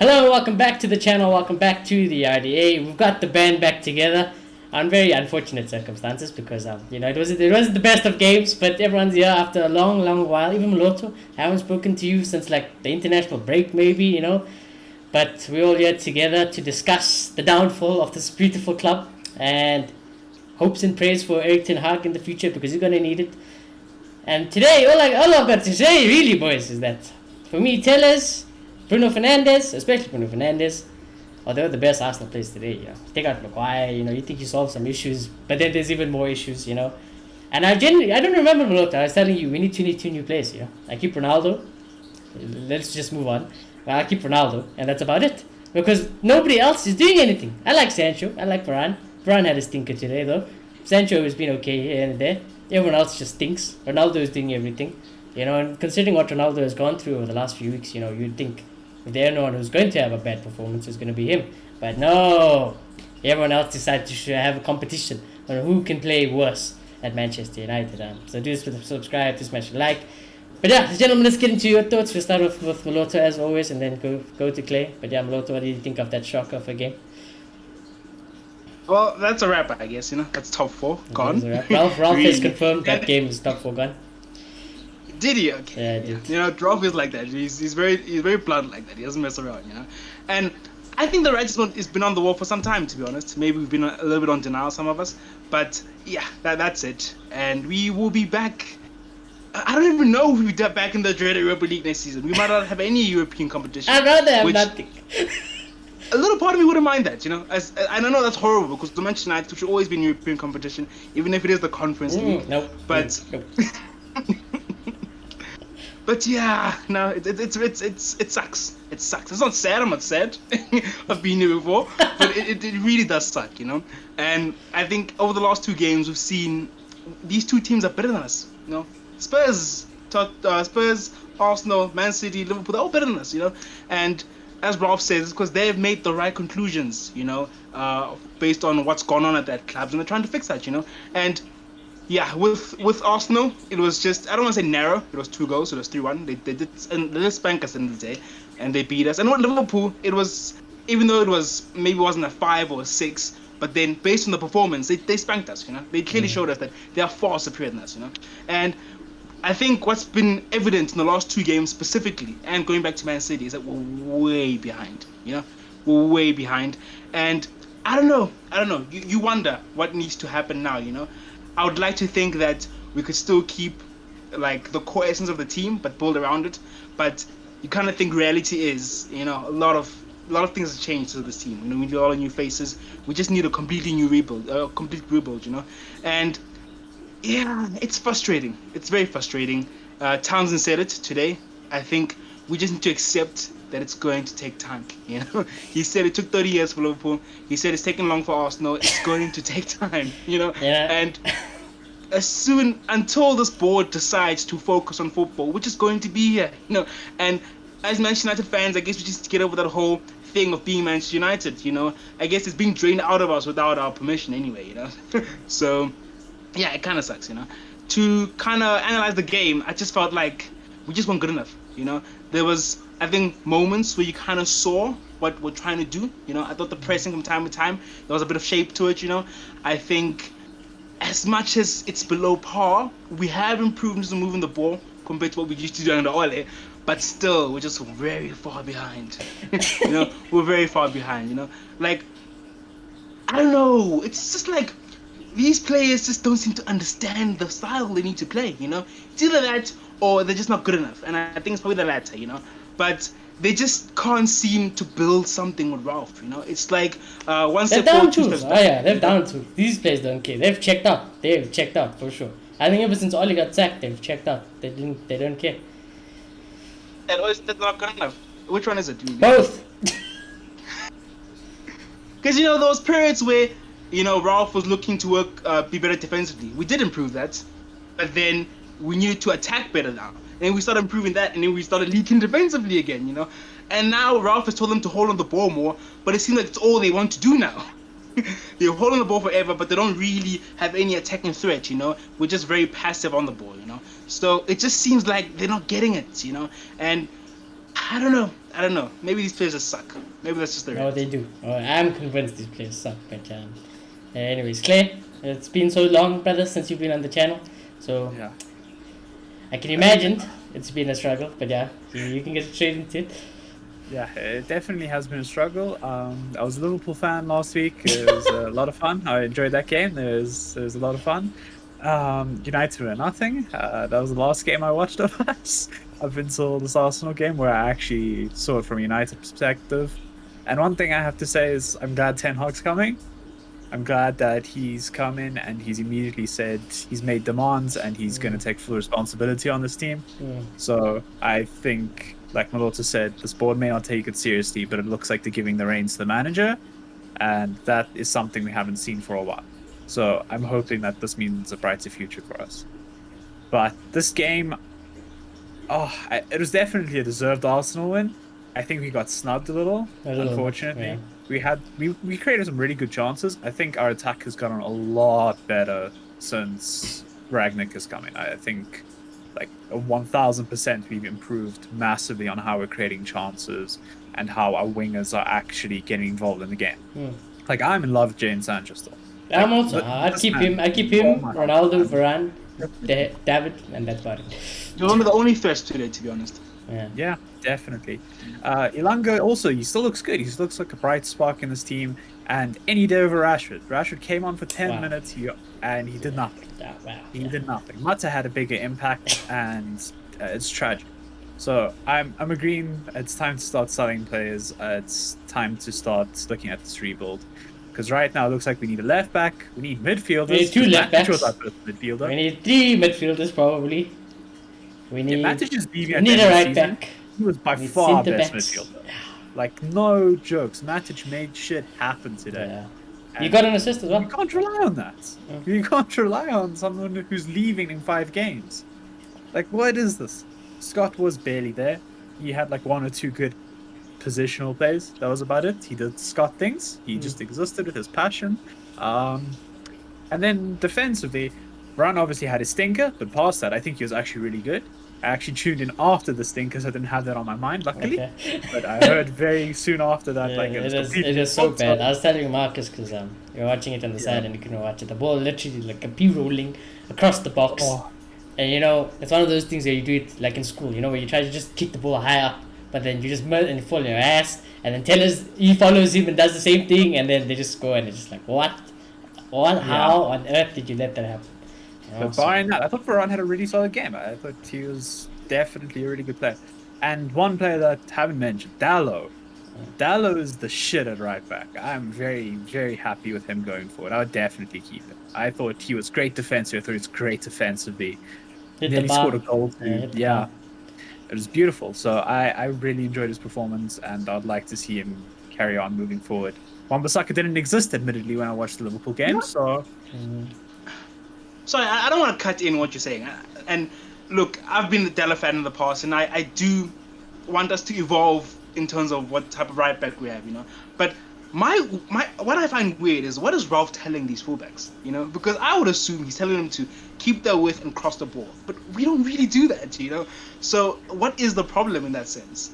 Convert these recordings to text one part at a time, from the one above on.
Hello, welcome back to the channel, welcome back to the RDA. We've got the band back together on very unfortunate circumstances because it wasn't the best of games, but everyone's here after a long while. Even Moloto, I haven't spoken to you since like the international break maybe. But we're all here together to discuss the downfall of this beautiful club and hopes and prayers for Erik ten Hag in the future because he's gonna need it. And today, all I've got to say, really, boys, is that for me, Tellers, Bruno Fernandes, especially Bruno Fernandes, they're the best Arsenal players today. Take out Maguire, you think you solve some issues, but then there's even more issues. And I don't remember Malota. I was telling you, we need two new players. I keep Ronaldo. Let's just move on. I keep Ronaldo, and that's about it. Because nobody else is doing anything. I like Sancho. I like Varane. Varane had a stinker today, though. Sancho has been okay here and there. Everyone else just stinks. Ronaldo is doing everything. And considering what Ronaldo has gone through over the last few weeks, you'd think if there's anyone who's going to have a bad performance, it's going to be him. But no, everyone else decided to have a competition on who can play worse at Manchester United. So do subscribe, do smash a like. But yeah, gentlemen, let's get into your thoughts. We'll start off with Moloto as always, and then go to Clay. But yeah, Moloto, what do you think of that shocker of a game? Well, that's a wrap, I guess. That's top four gone. Ralph really? Has confirmed that game is top four gone. Did he? Okay. Yeah, I did. Ralph is like that. He's very blunt like that. He doesn't mess around. And I think the righteous one has been on the wall for some time, to be honest. Maybe we've been a little bit on denial, some of us. But yeah, that's it. And we will be back. I don't even know if we'll be back in the dreaded Europa League next season. We might not have any European competition. I'd rather have nothing. A little part of me wouldn't mind that, As I know that's horrible because the Manchester United should always be in European competition, even if it is the Conference League. Nope. But. Nope. But yeah, no, it sucks. It sucks. It's not sad. I'm not sad. I've been here before, but it really does suck, And I think over the last two games we've seen these two teams are better than us. Spurs, Arsenal, Man City, Liverpool, they're all better than us. And as Ralph says, it's because they've made the right conclusions. Based on what's gone on at that club, and they're trying to fix that. And yeah, with Arsenal, it was just, I don't want to say narrow. It was 2 goals, so it was 3-1. They did spank us in the day, and they beat us. And with Liverpool, it was, even though it wasn't a 5 or a 6, but then based on the performance, they spanked us. They clearly showed us that they are far superior than us. And I think what's been evident in the last 2 games specifically, and going back to Man City, is that we're way behind. We're way behind, and I don't know. You wonder what needs to happen now. I would like to think that we could still keep like the core essence of the team, but build around it. But you kind of think reality is, a lot of things have changed to this team. We need all new faces. We just need a completely new rebuild, And yeah, it's frustrating. It's very frustrating. Townsend said it today. I think we just need to accept that it's going to take time. He said it took 30 years for Liverpool. He said it's taken long for Arsenal. It's going to take time. Yeah. And until this board decides to focus on football, which is going to be here. And as Manchester United fans, I guess we just get over that whole thing of being Manchester United. I guess it's being drained out of us without our permission anyway. So yeah, it kind of sucks. To kind of analyze the game, I just felt like we just weren't good enough. There was, I think, moments where you kind of saw what we're trying to do. I thought the pressing from time to time, there was a bit of shape to it. I think as much as it's below par, we have improved in terms of moving the ball compared to what we used to do under Ole, but still, we're just very far behind. We're very far behind. Like, I don't know. It's just like these players just don't seem to understand the style they need to play. It's either that or they're just not good enough, and I think it's probably the latter. But they just can't seem to build something with Ralph. It's like one step forward, two steps back. Oh yeah, they're down tools. These players don't care. They've checked out for sure. I think ever since Oli got sacked, they've checked out. They don't care. And that's not good enough. Which one is it? Both. Because those periods where Ralph was looking to work, be better defensively. We did improve that, but then we needed to attack better now. And we started improving that, and then we started leaking defensively again, And now Ralph has told them to hold on the ball more, but it seems like it's all they want to do now. They're holding the ball forever, but they don't really have any attacking threat, We're just very passive on the ball, So it just seems like they're not getting it, And I don't know. I don't know. Maybe these players just suck. Maybe that's just the No, reality. they do. I'm convinced these players suck. But anyways, Clay, it's been so long, brother, since you've been on the channel. So Yeah. I can imagine it's been a struggle. But yeah, you can get straight into it. Yeah, it definitely has been a struggle. I was a Liverpool fan last week. It was a lot of fun. I enjoyed that game. It was a lot of fun. United were nothing. That was the last game I watched of us up until this Arsenal game, where I actually saw it from a United perspective. And one thing I have to say is I'm glad Ten Hag's coming. I'm glad that he's come in and he's immediately said he's made demands and he's going to take full responsibility on this team. So I think, like Malota said, this board may not take it seriously, but it looks like they're giving the reins to the manager, and that is something we haven't seen for a while. So I'm hoping that this means a brighter future for us. But this game, it was definitely a deserved Arsenal win. I think we got snubbed a little, unfortunately. Yeah. We created some really good chances. I think our attack has gotten a lot better since Ragnick has come in. I think like 1000% we've improved massively on how we're creating chances and how our wingers are actually getting involved in the game. Like, I'm in love with Jadon Sancho still. I'm also. I keep him. Ronaldo, Varane, David, and that's about it. You're one of the only threats today, to be honest. Yeah, definitely. Ilanga also, he still looks good. He still looks like a bright spark in this team. And any day over Rashford. Rashford came on for 10 minutes and he did nothing. He did nothing. Mata had a bigger impact, and it's tragic. So I'm agreeing. It's time to start selling players. It's time to start looking at this rebuild. Because right now it looks like we need a left back. We need midfielders. We need 2 left backs. Midfielder. We need 3 midfielders probably. We need. Matic is leaving. We need a right back. He was by far best midfielder. Like, no jokes. Matic made shit happen today. Yeah. You got an assist as well. You can't rely on that. You can't rely on someone who's leaving in 5 games. Like, what is this? Scott was barely there. He had like 1 or 2 good positional plays. That was about it. He did Scott things. He just existed with his passion. And then defensively, Varane obviously had his stinker, but past that, I think he was actually really good. I actually tuned in after the stinker, so I didn't have that on my mind, luckily. Okay. But I heard very soon after that, it is so bad. I was telling Marcus because you're watching it on the side and you couldn't watch it. The ball literally like a pea rolling across the box. And it's one of those things where you do it like in school, where you try to just kick the ball high up, but then you just melt and you fall on your ass, and then he follows him and does the same thing, and then they just go and it's just like, what? How on earth did you let that happen? But barring that, I thought Varane had a really solid game. I thought he was definitely a really good player. And one player that I haven't mentioned, Dalot. Dalot is the shit at right back. I'm very, very happy with him going forward. I would definitely keep him. I thought he was great defensively. I thought he was great defensively. Then he scored a goal too. Yeah. It was beautiful. So I really enjoyed his performance, and I'd like to see him carry on moving forward. Wan-Bissaka didn't exist, admittedly, when I watched the Liverpool game, so... Sorry, I don't want to cut in what you're saying. And look, I've been a Della fan in the past, and I do want us to evolve in terms of what type of right back we have, But what I find weird is, what is Ralph telling these fullbacks, Because I would assume he's telling them to keep their width and cross the ball, but we don't really do that, So what is the problem in that sense?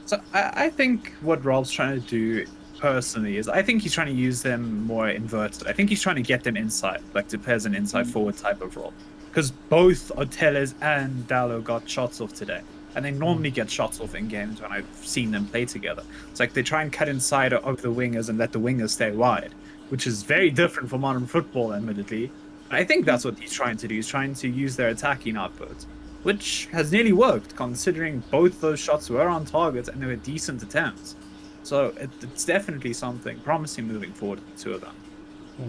So I think what Ralph's trying to do personally is, I think he's trying to use them more inverted. I think he's trying to get them inside, like to play as an inside forward type of role. Because both Oteles and Dalot got shots off today. And they normally get shots off in games when I've seen them play together. It's like they try and cut inside of the wingers and let the wingers stay wide, which is very different from modern football, admittedly. And I think that's what he's trying to do. He's trying to use their attacking output, which has nearly worked, considering both those shots were on target and they were decent attempts. So it's definitely something promising moving forward with the 2 of them.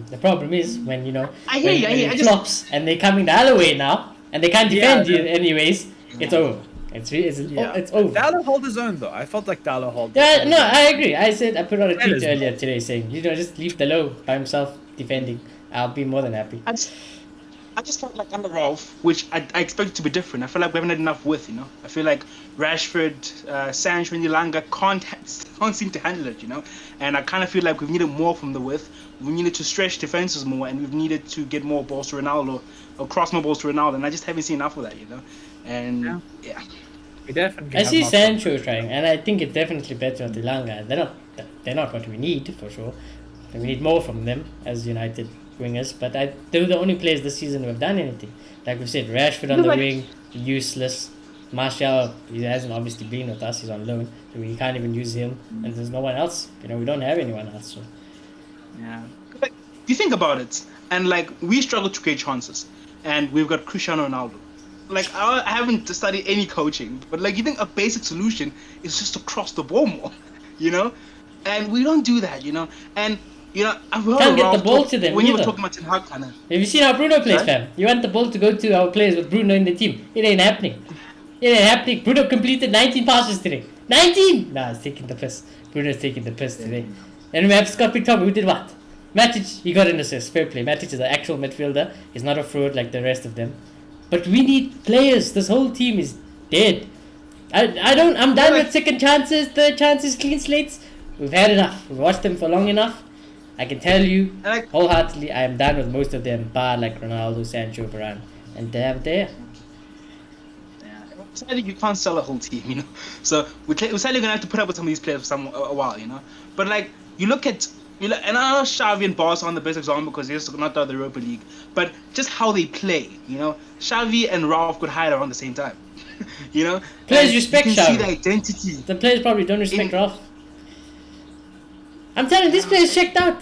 The problem is when when it flops and they're coming the other way now and they can't defend you anyways. It's over. It's over. Dalot held his own though. I felt like Dalot held. Yeah, no, I agree. I put out a tweet earlier today saying just leave Dalot by himself defending. I'll be more than happy. I just felt like under Ralph, which I expected to be different. I feel like we haven't had enough width, I feel like Rashford, Sancho, and Ilanga can't seem to handle it, And I kind of feel like we've needed more from the width. We needed to stretch defenses more, and we've needed to get more balls to Ronaldo, or cross more balls to Ronaldo, and I just haven't seen enough of that, And yeah. We definitely. I have see not- Sancho trying, and I think it's definitely better than Elanga. They're not what we need for sure. We need more from them as United wingers, but they're the only players this season who have done anything. Like we said, Rashford on the Like- wing, useless. Martial, he hasn't obviously been with us. He's on loan, so we can't even use him. And there's no one else. We don't have anyone else. So. Yeah. Like, you think about it, and like we struggle to create chances, and we've got Cristiano Ronaldo. Like I haven't studied any coaching, but like you think a basic solution is just to cross the ball more, you know, and we don't do that, you know, and you know I've heard Can't get Ralph the ball talk- to them when you were either. talking about Ten Hag, kind of. Have you seen how Bruno plays, Sorry? fam? You want the ball to go to our players with Bruno in the team. It ain't happening. It ain't happening. Bruno completed 19 passes today. 19! Nah, he's taking the piss. Bruno's taking the piss today. And we have Scott McTominay, who did what? Matic, he got an assist. Fair play. Matic is an actual midfielder. He's not a fraud like the rest of them. But we need players. This whole team is dead. I'm done with second chances, third chances, clean slates. We've had enough. We've watched them for long enough. I can tell you And like wholeheartedly, I am done with most of them, bar like Ronaldo, Sancho, Varane, and they're there. sadly you can't sell a whole team, you know. So we're sadly gonna have to put up with some of these players for a while, you know. But like and I know Xavi and Barca aren't the best example because they're just not out of the Europa League. But just how they play, you know, Xavi and Ralph could hide around the same time, you know. Players And respect you can see Xavi. the identity. The players probably don't respect Ralph. I'm telling you, this player's checked out.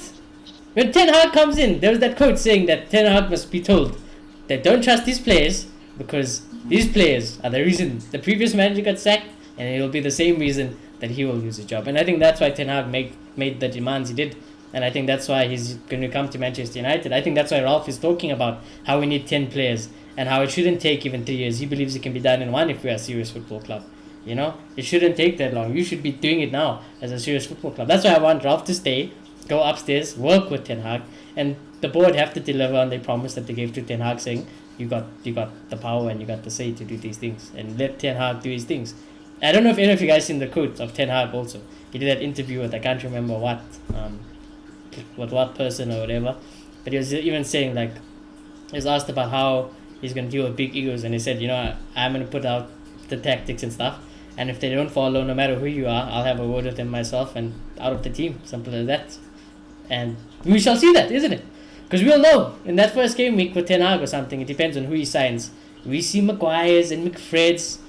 When Ten Hag comes in, there was that quote saying that Ten Hag must be told that don't trust these players because these players are the reason the previous manager got sacked, and it will be the same reason that he will lose his job. And I think that's why Ten Hag made the demands he did. And I think that's why he's going to come to Manchester United. I think that's why Ralph is talking about how we need 10 players and how it shouldn't take even 3 years. He believes it can be done in one if we are a serious football club. You know, it shouldn't take that long. You should be doing it now as a serious football club. That's why I want Ralph to stay, go upstairs, work with Ten Hag, and the board have to deliver on their promise that they gave to Ten Hag, saying you got the power and you got the say to do these things, and let Ten Hag do his things. I don't know if any of you guys seen the quote of Ten Hag also. He did that interview with I can't remember what person or whatever, but he was even saying like he was asked about how he's gonna deal with big egos, and he said, you know, I'm gonna put out the tactics and stuff. And if they don't follow, no matter who you are, I'll have a word with them myself and out of the team. Simple as that. And we shall see that, isn't it? Because we'll know. In that first game week with Ten Hag or something, it depends on who he signs. We see Maguire's and McFred's.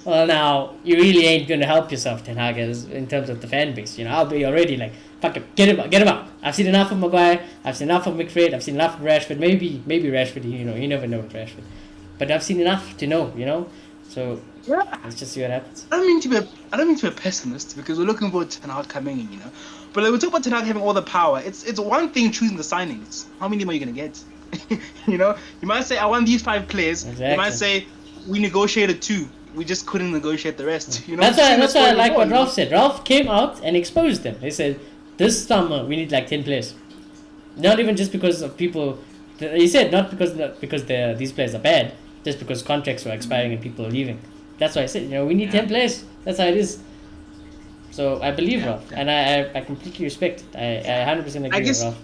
Well, now, you really ain't going to help yourself, Ten Hag, in terms of the fan base. You know, I'll be already like, fuck it, get him out. I've seen enough of Maguire. I've seen enough of McFred. I've seen enough of Rashford. Maybe Rashford, you know, you never know with Rashford. But I've seen enough to know, you know. So Yeah. let's just see what happens. I don't mean to be a pessimist because we're looking forward to Ten Hag coming in, you know. But like, we talk about Ten Hag having all the power. It's one thing choosing the signings. How many more are you gonna get? You know, you might say I want these 5 players. Exactly. You might say we negotiated 2. We just couldn't negotiate the rest. You know. That's why I Same like as what before, Ralph said. Ralph came out and exposed them. He said, this summer we need like 10 players. Not even just because of people. He said not because these players are bad, just because contracts were expiring and people are leaving. That's why I said, you know, we need 10 players. That's how it is. So I believe Ralph, and I completely respect it. I 100% agree with guess- Ralph.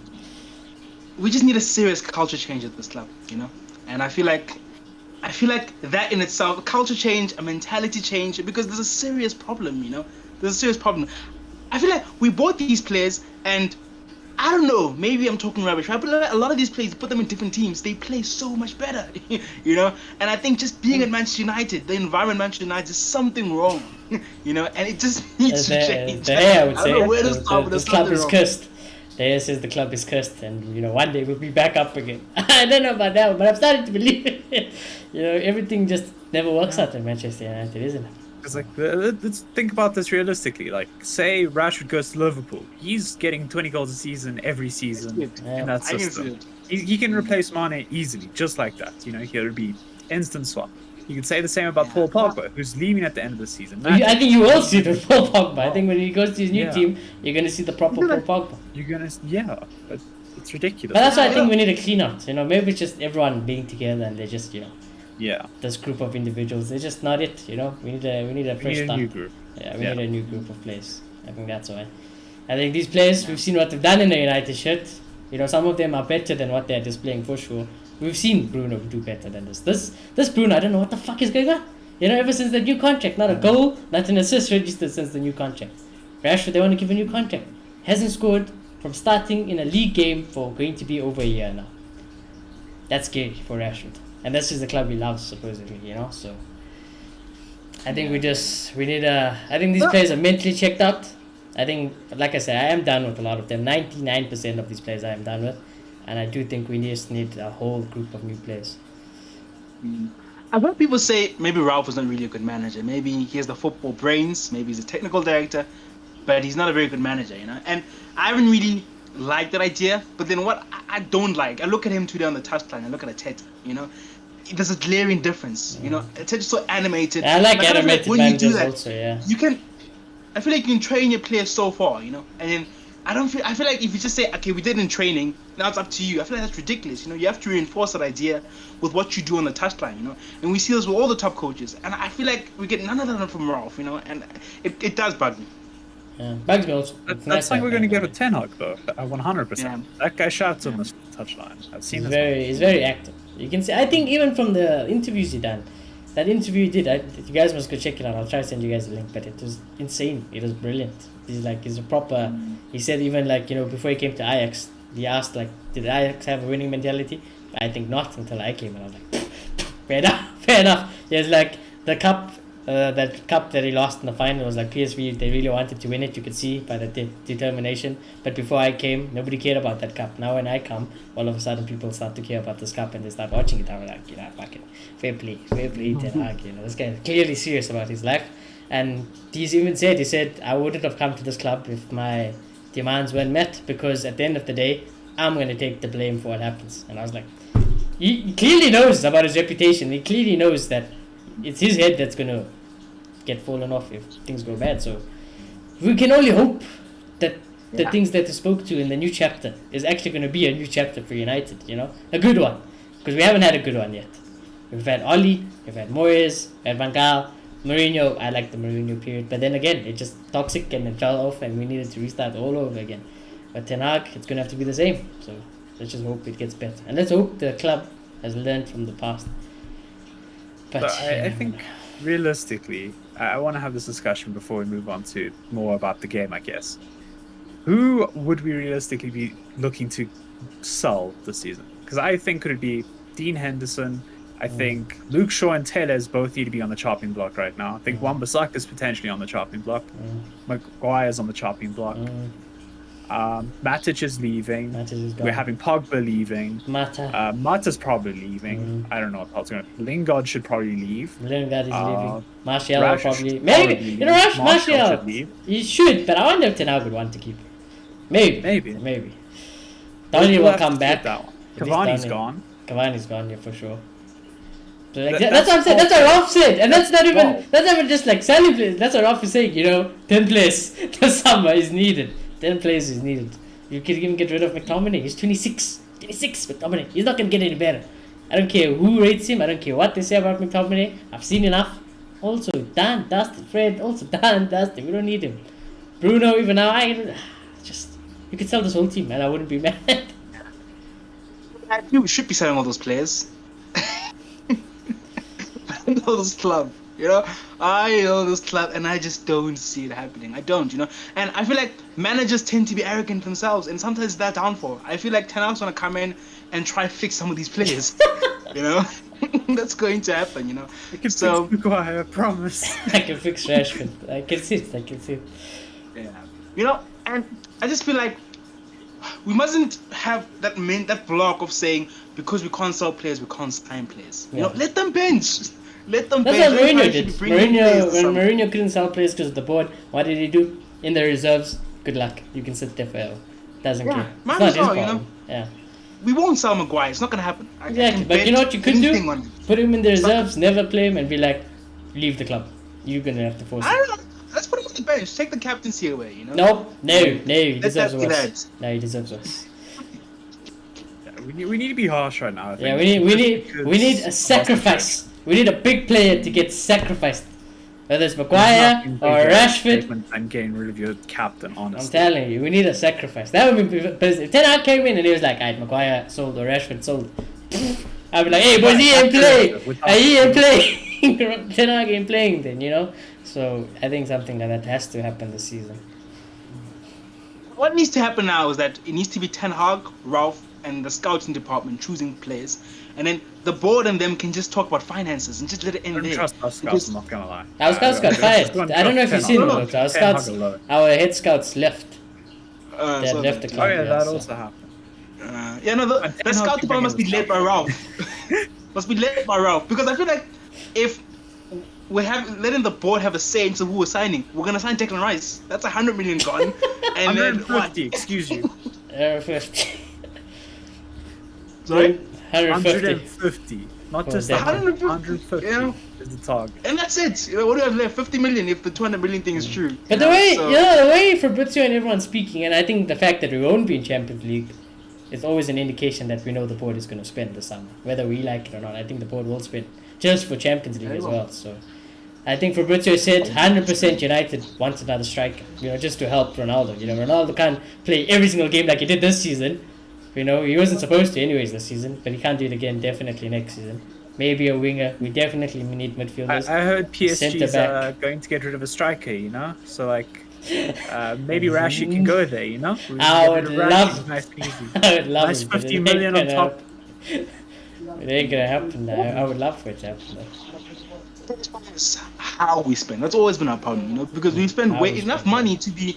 We just need a serious culture change at this club, you know. And I feel like that in itself, a culture change, a mentality change, because there's a serious problem, you know. There's a serious problem. I feel like we bought these players, and I don't know, maybe I'm talking rubbish, right? But a lot of these players, put them in different teams, they play so much better, you know. And I think just being at Manchester United, the environment Manchester United, is something wrong, you know. And it just needs to change. The hair, I would say. don't know where to start, but The there's club something is wrong. cursed. The hair says the club is cursed, and you know one day we'll be back up again. I don't know about that, but I'm starting to believe it. You know, everything just never works out in Manchester United, isn't it? It's like, let's think about this realistically. Like, say Rashford goes to Liverpool, he's getting 20 goals a season every season Yeah. in that I can see system. it. He can replace Mane easily, just like that. You know, he'll be instant swap. You can say the same about Paul Pogba, who's leaving at the end of the season. I think you will see the Paul Pogba. I think when he goes to his new Yeah. team, you're going to see the proper Paul Pogba. You're gonna, but it's ridiculous. But that's why I think Yeah. we need a clean out. You know, maybe it's just everyone being together and they're just, you know, yeah, this group of individuals. They're just not it. You know, we need a we fresh need a start. new group. Yeah, we Yeah. need a new group of players. I think that's why. I think these players, we've seen what they've done in the United shirt. You know, some of them are better than what they're displaying for sure. We've seen Bruno do better than this. This Bruno, I don't know what the fuck is going on. You know, ever since the new contract, not a goal, not an assist registered since the new contract. Rashford, they want to give a new contract. Hasn't scored from starting in a league game for going to be over a year now. That's scary for Rashford. And that's just the club he loves, supposedly, you know, so... I think we need I think these players are mentally checked out. I think, like I said, I am done with a lot of them. 99% of these players I am done with. And I do think we just need a whole group of new players. I've heard people say maybe Ralph is not really a good manager. Maybe he has the football brains. Maybe he's a technical director, but he's not a very good manager, you know. And I haven't really liked that idea. But then what I don't like, I look at him today on the touchline. I look at Arteta, you know. There's a glaring difference, you know. Arteta's so animated. I like kind of animated when you do managers that, also, yeah. you can. I feel like you can train your players so far, you know. And then I feel like if you just say, okay, we did in training, now it's up to you. I feel like that's ridiculous, you know. You have to reinforce that idea with what you do on the touchline, you know. And we see this with all the top coaches, and I feel like we get none of that from Ralph, you know. And it does bug me. Yeah, bugs me also. That's like we're going to get with Ten Hag, though. 100%. Yeah. That guy shouts on the touchline. I've seen He's this. he's very active. You can see. I think even from the interviews he done, that interview he did, you guys must go check it out. I'll try to send you guys a link, but it was insane. It was brilliant. He's a proper. He said even like, you know, before he came to Ajax, he asked like, did Ajax have a winning mentality? I think not until I came, and I was like, fair enough, fair enough. There's like the cup. That cup that he lost in the final was like PSV. They really wanted to win it. You could see by the determination. But before I came, nobody cared about that cup. Now when I come, all of a sudden people start to care about this cup and they start watching it. I'm like, you know, fucking fair play, Ten Hag. You know, this guy is clearly serious about his life. And he said, I wouldn't have come to this club if my demands weren't met, because at the end of the day, I'm going to take the blame for what happens. And I was like, he clearly knows about his reputation. He clearly knows that it's his head that's going to get fallen off if things go bad. So we can only hope that the things that he spoke to in the new chapter is actually going to be a new chapter for United, you know, a good one, because we haven't had a good one yet. We've had Oli, we've had Moyes, we've had Van Gaal, Mourinho. I like the Mourinho period, but then again, it just toxic and it fell off and we needed to restart all over again. But Ten Hag, it's going to have to be the same. So let's just hope it gets better, and let's hope the club has learned from the past. But I think realistically, I want to have this discussion before we move on to more about the game, I guess. Who would we realistically be looking to sell this season? Because I think it would be Dean Henderson. I think Luke Shaw and Tellez both need to be on the chopping block right now. I think Wan-Bissaka is potentially on the chopping block. Maguire's on the chopping block. Matic is leaving. We're having Pogba leaving. Mata's probably leaving. I don't know what else going to. Lingard should probably leave. Lingard is leaving. Martial Rashford probably. should Maybe. probably You know, leave. Martial. should leave. He should, but I wonder if Ten Hag would want to keep him. Maybe. Maybe. Donny We'll will have to come see back. that one. At least Cavani's Donny. gone. Cavani's gone, yeah, for sure. So like, That- that's what I'm saying. That's what Ralph said, and that's not even. Wow. That's not even just like selling players. That's what Ralph is saying. You know, 10 players this summer is needed. 10 players is needed. You can even get rid of McTominay. He's 26. 26, McTominay. He's not gonna get any better. I don't care who rates him. I don't care what they say about McTominay. I've seen enough. Also, done, dusted. Fred, also done, dusted. We don't need him. Bruno, even now, you could sell this whole team, and I wouldn't be mad. You should be selling all those players. I know this club, you know. I know this club, and I just don't see it happening. I don't, you know. And I feel like managers tend to be arrogant themselves, and sometimes that's downfall. I feel like Ten Hag's gonna come in and try to fix some of these players. You know, that's going to happen. You know. I can So- fix Maguire, I promise. I can fix Rashford. I can see it. Yeah. You know, and I just feel like we mustn't have that block of saying because we can't sell players, we can't sign players. You know, let them bench. Let them That's bench. what Mourinho Everybody did. should bring in players or When something. Mourinho couldn't sell players because of the board, what did he do? In the reserves, good luck. You can sit there forever. Doesn't Yeah, care. might It's not as his well, you problem. know. Yeah. We won't sell Maguire. It's not gonna happen. I Exactly. can But you know what you could anything do? on it. Put him in the reserves, never play him, and be like, leave the club. You're gonna have to force I it. don't know. Let's put him on the bench. Take the captaincy away. You know. No. He Let deserves that be worse. that. No, he deserves worse. We need to be harsh right now. I think. Yeah, we need Because a sacrifice. We need a big player to get sacrificed. Whether it's Maguire or Rashford. And getting rid of your captain, I'm honestly. telling you, we need a sacrifice. That would be because if Ten Hag came in and he was like, "Alright, Maguire sold or Rashford sold," I'd be like, "Hey, boys, he ain't play. Hey, he ain't play." Ten Hag ain't playing then, you know. So I think something like that has to happen this season. What needs to happen now is that it needs to be Ten Hag, Ralph, and the scouting department choosing players, and then the board and them can just talk about finances and just let it I end don't there. trust our scouts, Because- I'm not gonna lie. Our scouts got fired. I don't know if you've seen Hag. it. Our Ten Hag scouts, alone. our head scouts left. They so- left the Oh club. yeah, yeah, that so- also happened. Yeah, no, the Ten scout Hag department must be bringing led by Ralph. Must be led by Ralph, because I feel like if we have letting the board have a say into who we're signing, we're gonna sign Declan Rice. That's 100 million gone, and then what? 150, excuse you. 150. Sorry, 150. 150. Not Oh, just damn. 150. 150 Yeah. is the target. and that's it. You know, what do we have left? 50 million if the 200 million thing is true. But the way, the way Fabrizio and everyone's speaking, and I think the fact that we won't be in Champions League is always an indication that we know the board is going to spend this summer, whether we like it or not. I think the board will spend just for Champions League They as will. well. So I think Fabrizio said 100% United wants another striker, you know, just to help Ronaldo. You know, Ronaldo can't play every single game like he did this season. You know, he wasn't supposed to anyways this season, but he can't do it again definitely next season. Maybe a winger. We definitely need midfielders. I heard PSG's Centre-back. going to get rid of a striker, you know? So, like, maybe Rashi can go there, you know? We I get would rid of Rashi, love- it's nice and easy. I would love Nice it, but 50 it million ain't on gonna top. happen. It ain't gonna happen now. I would love for it to happen though. It's how we spend. That's always been our problem, you know, because we spend How we enough spend, money to be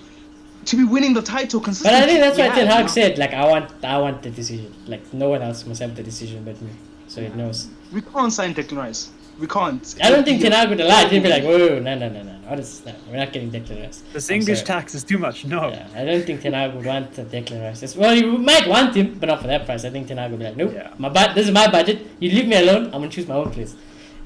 winning the title But consistently. I think that's why We Ten have, Hag you know? said, like, I want the decision. Like, no one else must have the decision but me. So it knows. We can't sign Declan Rice. We can't. I don't think Ten Hag would lie. He'd be like, whoa, no. What is that? We're not getting Declan Rice. This I'm English sorry. tax is too much. No. Yeah, I don't think Ten Hag would want Declan Rice. Well, you might want him, but not for that price. I think Ten Hag would be like, nope, Yeah. this is my budget. You leave me alone, I'm gonna choose my own place.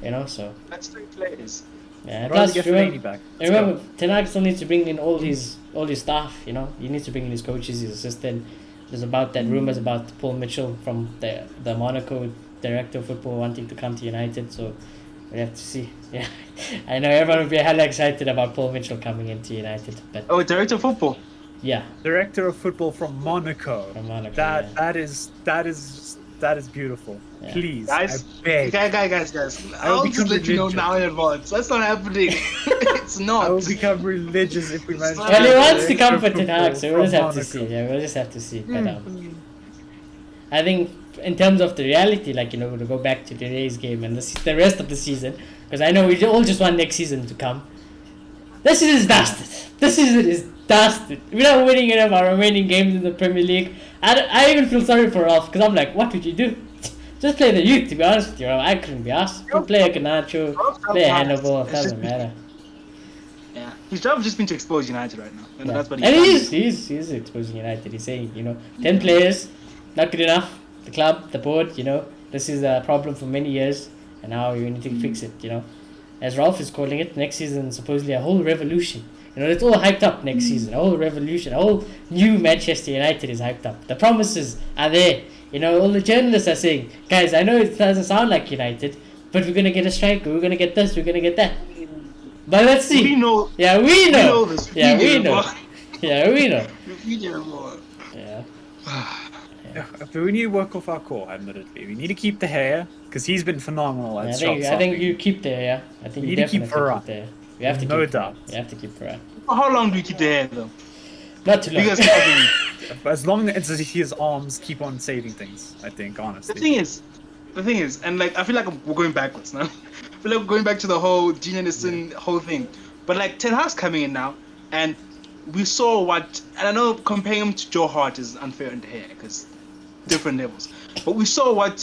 You know, so That's 3 players. yeah. I'd rather Plus, get remember, Fellaini back. Let's remember, go. Ten Hag still needs to bring in all his staff. You know, he needs to bring in his coaches, his assistant. There's about that rumors about Paul Mitchell from the Monaco director of football wanting to come to United. So we have to see. Yeah, I know everyone will be hella excited about Paul Mitchell coming into United, but Oh, director of football. yeah, Director of football from Monaco. from Monaco. That yeah. that is beautiful. Yeah. Please, Guys, I beg. guys. I will I'll just become let you know religious. now in advance. That's not happening. It's not. I will become religious if we manage. Well, Well, he Yeah, wants to Director come of for Ten Hag, football so we'll just from have to see. Monaco. Yeah, we'll just have to see. But I think in terms of the reality, like, you know, to go back to today's game and the rest of the season, because I know we all just want next season to come. This season is dusted. This season is dusted. We're not winning any of our remaining games in the Premier League. I even feel sorry for Ralph, because I'm like, what would you do? Just play the youth, to be honest with you. I couldn't be asked. Play a Garnacho, play a Hannibal, it doesn't matter. Yeah, his job has just been to expose United right now, and Yeah. that's what And he's he's exposing United. He's saying, you know, 10 players, not good enough. The club, the board, you know, this is a problem for many years, and now you need to fix it, you know. As Ralph is calling it, next season supposedly a whole revolution. You know, it's all hyped up next season, a whole revolution, a whole new Manchester United is hyped up. The promises are there. You know, all the journalists are saying, guys, I know it doesn't sound like United, but we're going to get a striker, we're going to get this, we're going to get that. But let's see. We know. Yeah, we know. know this. Yeah, We we know. know. Yeah, we know. We know more. Yeah. Yeah, but we need to work off our core, admittedly. We need to keep the hair, because he's been phenomenal at I shot think stopping. you keep there, yeah. I think We you need to keep definitely Varane. keep there. You have to No keep doubt. Varane. You have to keep Varane. How long do we keep the hair though? Not too long. Because As long as his arms keep on saving things, I think, the honestly. thing is, and like I feel like we're going backwards now. I feel like we're going back to the whole Gene Anderson whole thing. But like Ten Hag's coming in now, and we saw what, and I know comparing him to Joe Hart is unfair in the hair because different levels. But we saw what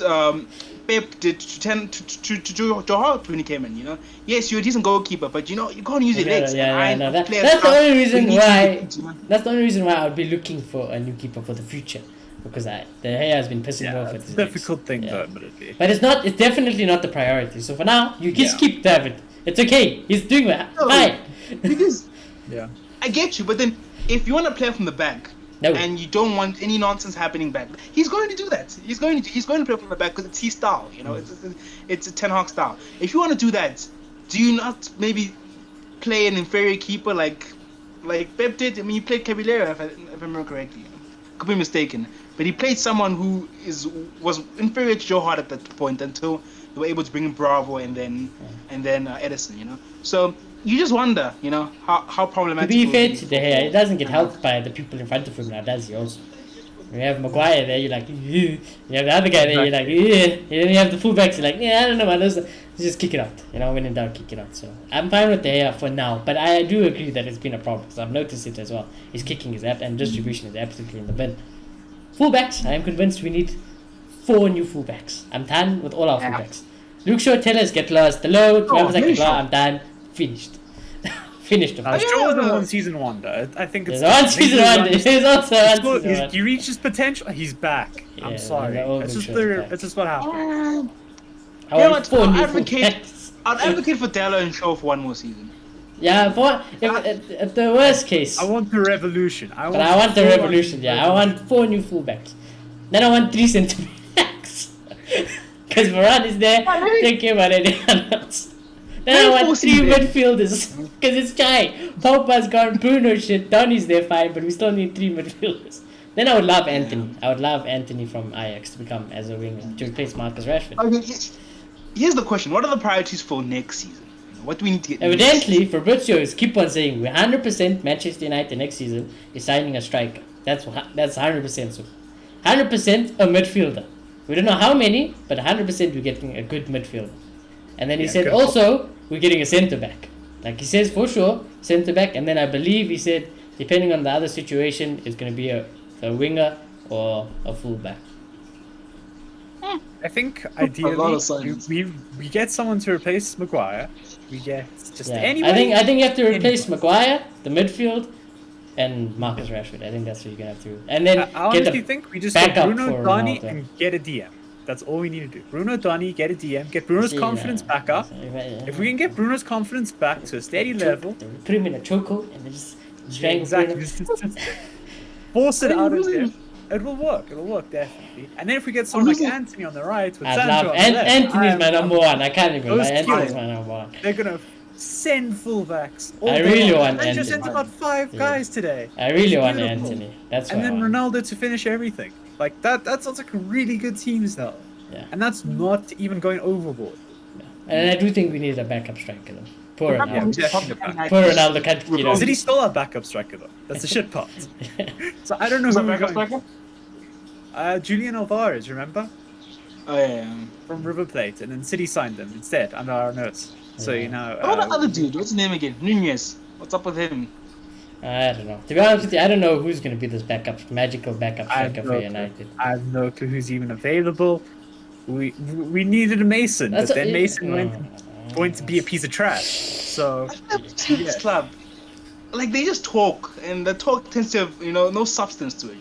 Pep did to Joe Hart when he came in. You know, yes, you're a decent goalkeeper, but you know you can't use your legs. No, Players that's the can't- only they reason need why. to, you know. That's the only reason why I would be looking for a new keeper for the future, because the hair has been pissing me Yeah, off. it's with a his legs. difficult thing, Yeah. though, admittedly. But it's not. It's definitely not the priority. So for now, you just keep David. It's okay. He's doing well. No. Fine. Because Yeah. I get you, but then if you want to play from the back, No. and you don't want any nonsense happening back, he's going to do that. He's going to play from the back because it's his style. You know, it's a Ten Hag style. If you want to do that, do you not maybe play an inferior keeper like Pep did? I mean, you played Caballero if I remember correctly. could be mistaken, but he played someone who was inferior to Joe Hart at that point until they were able to bring in Bravo and then Edison, you know. So you just wonder, you know, how To problematic. be it will fair be to De Gea, it doesn't get helped by the people in front of him now, does he also? You have Maguire there, you're like, you have the other guy there, you're like, and then you have the fullbacks, you're like, I don't know, man, just kick it out. You know, when in doubt, kick it out. So I'm fine with De Gea for now, but I do agree that it's been a problem, because I've noticed it as well. His kicking is and distribution is absolutely in the bin. Fullbacks, I am convinced we need 4 new fullbacks. I'm done with all our fullbacks. Luke Shaw, Tellers get lost, the load, I'm done, finished. Finished. Shaw was a one-season wonder. I think it's one season wonder. He's also one season wonder. He reached his potential. He's back. I'm sorry. It's just what happened. I want 4 new fullbacks. I'd advocate for Della and Shaw for 1 more season. Yeah, if the worst case. I want the revolution. I want the revolution. Yeah, I want 4 new fullbacks. Then I want 3 centre backs. Because Varane is there. Take care about anyone else. Then I want 3 midfielders. Because it's Chai. Pogba's gone. Bruno shit. Donny's there fine, but we still need 3 midfielders. Then I would love Anthony. I would love Anthony from Ajax to become as a winger to replace Marcus Rashford. Okay, here's the question: what are the priorities for next season? What do we need to get? Evidently, Fabrizio is keep on saying we're 100% Manchester United next season is signing a striker. That's 100%. So 100% a midfielder. We don't know how many, but 100% we're getting a good midfielder. And then he said also we're getting a centre back. Like he says for sure centre back, and then I believe he said depending on the other situation, it's going to be a winger or a fullback. I think ideally we get someone to replace Maguire. We get just anyone. I think you have to replace Maguire, the midfield, and Marcus Rashford. I think that's what you're gonna have to do. And then I honestly think we just get Bruno, Donny, and get a DM. That's all we need to do. Bruno, Donny, get a DM, get Bruno's confidence back up. If we can get Bruno's confidence back to a steady level, put him in a chokehold and then just strangle Bruno. Force it out of him. It will work. It'll work definitely. And then if we get someone like Anthony on the right with Sancho on the left, Anthony's my number 1. I can't even lie. Anthony's my number 1. They're gonna send fullbacks. I really want Anthony. Just sent about 5 guys today. I really want Anthony. That's what and then Ronaldo to finish everything. Like that sounds like a really good teams though. Yeah. And that's not even going overboard. Yeah. And I do think we need a backup striker though. Poor Ronaldo. Poor Ronaldo can't, you know. City still have backup striker though. That's the shit part. So I don't know who backup striker. Julian Alvarez, remember? Oh yeah. From River Plate, and then City signed them instead under our notes. So you know. Oh, the other dude. What's his name again? Nunez. What's up with him? I don't know. To be honest with you, I don't know who's going to be this magical backup striker for United. I have no clue who's even available. We needed a Mason, but then Mason went going to be a piece of trash. So this club, like they just talk, and the talk tends to have no substance to it,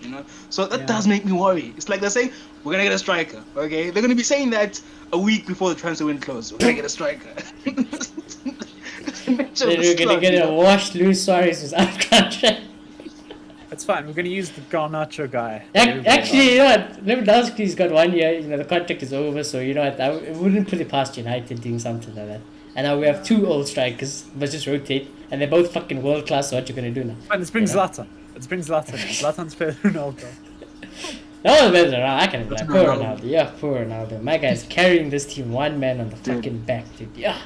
So that does make me worry. It's like they're saying we're gonna get a striker, okay? They're gonna be saying that a week before the transfer window closes. We're gonna get a striker. We're gonna get a washed Luis Suarez who's out of contract. That's fine. We're gonna use the Garnacho guy. Actually, you know what? Lewandowski's got 1 year. The contract is over, so you know what? I wouldn't put it past United doing something like that. And now we have 2 old strikers. Let's just rotate, and they're both fucking world class. So what you gonna do now? Fine, let's bring Zlatan. Let's bring Zlatan. Zlatan's better than Ronaldo. No one's better than Ronaldo. I can't blame poor Ronaldo. Yeah, poor Ronaldo. My guy's carrying this team 1 man on the fucking back, dude. Yeah.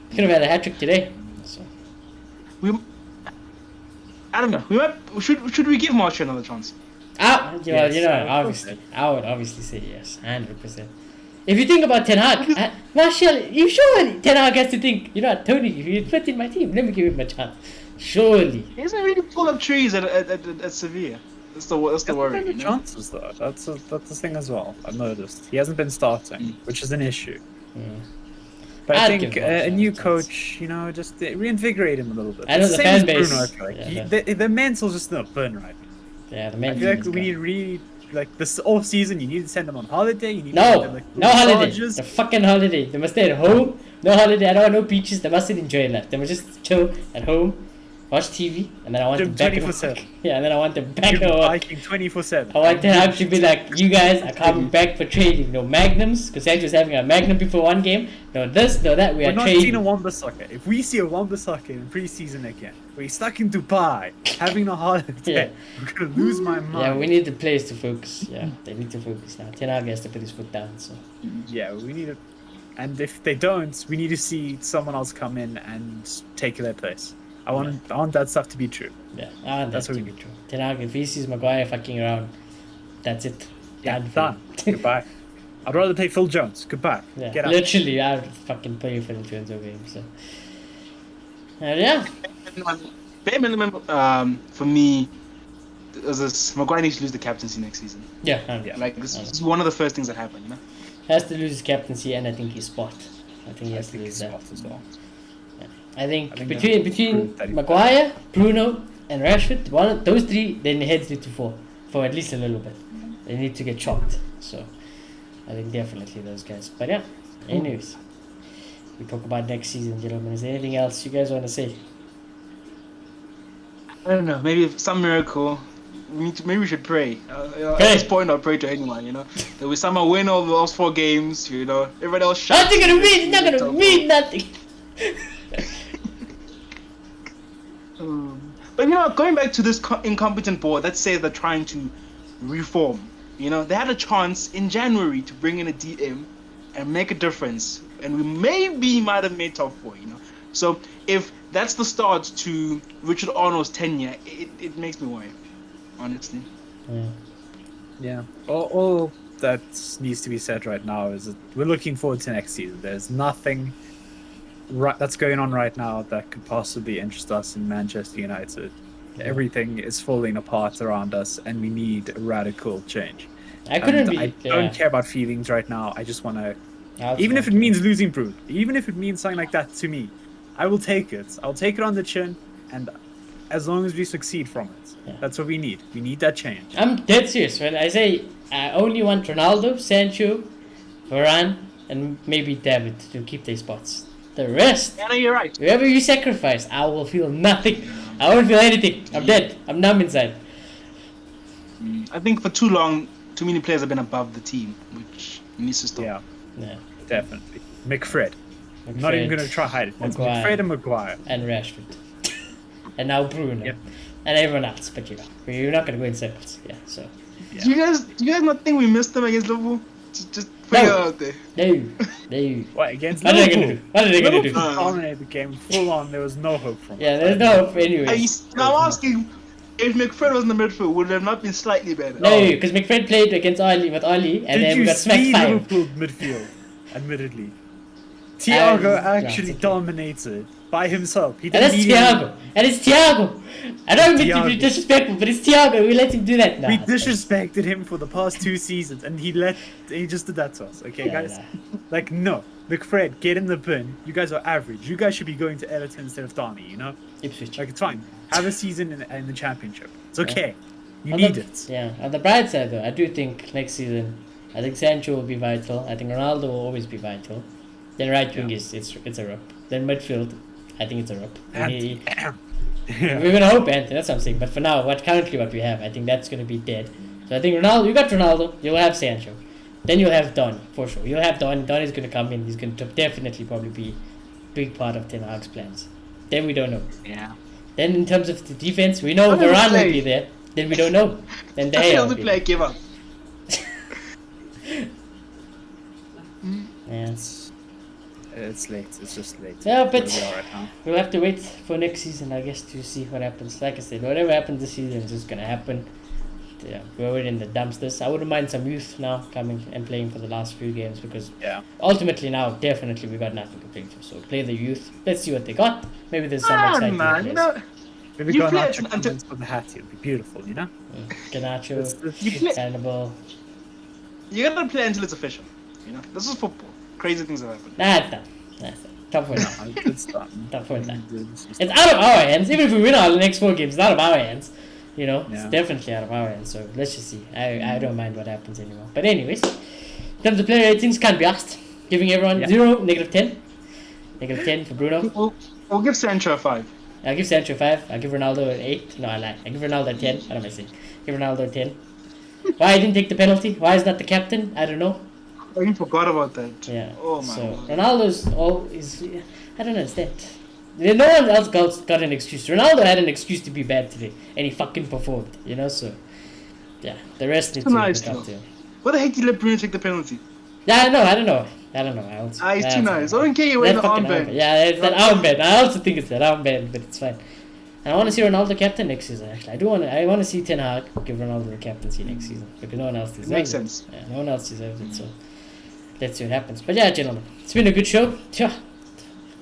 Could have had a hat trick today. So. I don't know. Should we give Martial another chance? Obviously, I would obviously say yes, 100%. If you think about Ten Hag, Martial, you surely Ten Hag has to think. You know what, Tony? If you fit in my team, let me give him a chance. Surely. He hasn't really pulled up trees at Sevilla. That's the worry. He chances though. That's the thing as well. I've noticed he hasn't been starting, which is an issue. But I think a new coach, just reinvigorate him a little bit. I know the fan base. Bruno, the mental's just not burn right. Yeah, the mental. I feel like we need this off season. You need to send them on holiday. You need no to send them, no holiday. The fucking holiday. They must stay at home. No holiday. I don't want no beaches. They mustn't enjoy that. They must just chill at home, watch TV, and then I want Gym the back 24/7. Yeah, and then I want the back Gym of biking 24/7. I want Ten Hag to be like, you guys are coming back for trading. No Magnums, because Sancho's having a Magnum before one game. No this, no that. We We're are not seeing a trading. Wan-Bissaka. If we see a Wan-Bissaka in pre-season again, we're stuck in Dubai having a holiday. Yeah. I'm gonna lose my mind. Yeah, we need the players to focus. Yeah, they need to focus now. Ten Hag has to put his foot down. So Yeah, we need it. And if they don't, we need to see someone else come in and take their place. I want that stuff to be true. yeah, That's that's what to we be true. Ten Hag, if he sees Maguire fucking around, that's it. Yeah, for done. him. Goodbye. I'd rather play Phil Jones. Goodbye. Yeah, Get out. literally, I'd fucking play for the Toronto game. So, yeah, Bare minimum, for me, is this Maguire needs to lose the captaincy next season. yeah, Like this is one of the first things that happen, you know. has to lose his captaincy, and I think his spot. I think he I has to think lose it's that. spot as well. I think, I think between prove that he- Maguire, Bruno, and Rashford, one of those three, then the heads need to fall for at least a little bit. They need to get chopped. So, I think definitely those guys. But yeah, anyways, we talk about next season, gentlemen. Is there anything else you guys want to say? I don't know. Maybe if some miracle. Maybe we should pray. At Pray. this point, I'll pray to anyone. You know, that we somehow win all those 4 games. You know, everybody else. shuts. Nothing gonna mean. It's not gonna mean nothing. But you know, going back to this incompetent board that says they're trying to reform. You know, they had a chance in January to bring in a DM and make a difference, and we maybe might have made top 4. You know, so if that's the start to Richard Arnold's tenure, it makes me worry, honestly. Yeah. Yeah. All that needs to be said right now is that we're looking forward to next season. There's nothing that's going on right now that could possibly interest us in Manchester United. Everything is falling apart around us, and we need a radical change. I couldn't And be. I don't care about feelings right now. I just want to, even if it means. means losing Bruno, even if it means something like that to me, I will take it. I'll take it on the chin, and as long as we succeed from it, Yeah. that's what we need. We need that change. I'm dead serious when I say I only want Ronaldo, Sancho, Varane, and maybe David to keep their spots. The rest, Yeah, no, you're right. whoever you sacrifice, I will feel nothing. I won't feel anything. I'm dead. I'm numb inside. I think for too long, too many players have been above the team, which needs to stop. Yeah, Yeah. definitely. McFred. I'm not even McFred going to try hide it. It's Maguire. McFred and Maguire. And Rashford. And now Bruno. Yep. And everyone else, but you know, we're not going to go in circles. Yeah, so. Do you guys not think we missed them against Liverpool? Just put it No. out there. No. What, against What are they going to Liverpool? do? What are they going to do? Liverpool dominated the game full on. There was no hope from Yeah, us. there's no hope anyways. Now I'm asking, if McFred was in the midfield, would it have not been slightly better? No, because McFred played against Oli with Oli, and Did then we you got smacked see 5. Liverpool midfield? Admittedly, Thiago actually drastically. dominated by himself. He And didn't that's need anyone. Thiago. And it's Thiago. I don't mean to be Thiago. disrespectful, but it's Thiago. We let him do that now. We disrespected him for the past 2 seasons, and he just did that to us. Okay, Yeah, guys. nah. Like, no, McFred, get in the bin. You guys are average. You guys should be going to Everton instead of Donny. You know, Ipswich. like it's fine. Have a season in the championship. It's okay. You On need the- it. Yeah. On the bright side, though, I do think next season, I think Sancho will be vital. I think Ronaldo will always be vital. Then right wing is it's a rub. Then midfield, I think it's a rub. And- We're gonna hope, Anthony. That's what I'm saying. But for now, what we have, I think that's gonna be dead. So I think Ronaldo, you got Ronaldo. You'll have Sancho. Then you'll have Don for sure. You'll have Don. Don is gonna come in. He's gonna definitely probably be a big part of Ten Hag's plans. Then we don't know. Yeah. Then in terms of the defense, we know How does he Varane will play? be there. Then we don't know. Then De He Gea will doesn't be play, there. give up. Yeah. It's late. It's just late. Yeah, but- Where we are right now. We'll have to wait for next season, I guess, to see what happens. Like I said, whatever happens this season is just gonna happen. Yeah, we're in the dumpsters. I wouldn't mind some youth now coming and playing for the last few games because Yeah. ultimately now definitely we got nothing to play for. So play the youth. Let's see what they got. Maybe there's some exciting man, you players. know, Maybe You go play out it to until- comments for the Hattie. It'd be beautiful, you know. Ganacho, you play, Hannibal. you gotta play until it's official. You know, this is football. Crazy things have happened. Nah, it's done. That's done. Tough one. It's done. Tough one. Done. It's just- It's out of our hands. Even if we win our next 4 games, it's out of our hands. You know, it's Yeah. definitely out of our hands. So let's just see. I don't mind what happens anymore. But anyways, in terms of player ratings, can't be asked. Giving everyone Yeah. 0, -10. -10 for Bruno. We'll give Sancho a 5. I'll give Sancho 5. I'll give Ronaldo an 8. No, I lie. I give Ronaldo a 10. What am I saying? Give Ronaldo a 10. Why I didn't take the penalty? Why is not the captain? I don't know. I even forgot about that. Yeah. Oh my. So God. Ronaldo's always. I don't understand. No one else got an excuse. Ronaldo had an excuse to be bad today, and he fucking performed. You know, so yeah, the rest need to Nice, look up though. to him. What the heck did you let Bruno take the penalty? Yeah, no, I don't know. I don't know. He's too nice. I don't care you wear the armband. Yeah, it's that armband. I also think it's that armband, but it's fine. And I want to see Ronaldo captain next season. Actually, I want to see Ten Hag give Ronaldo the captaincy next season because no one else deserves it. Makes sense. Yeah, no one else deserves it. So let's see what happens. But yeah, gentlemen, it's been a good show. Yeah.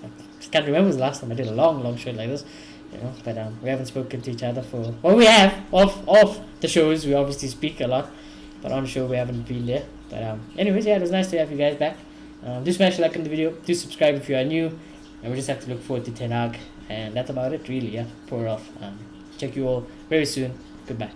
I can't remember the last time I did a long show like this. You know, but we haven't spoken to each other for we have off the shows. We obviously speak a lot, but on show we haven't been there. But anyways, yeah, it was nice to have you guys back. Do smash a like on the video. Do subscribe if you are new. And we just have to look forward to Ten Hag. And that's about it, really. Yeah, pour off. Check you all very soon. Goodbye.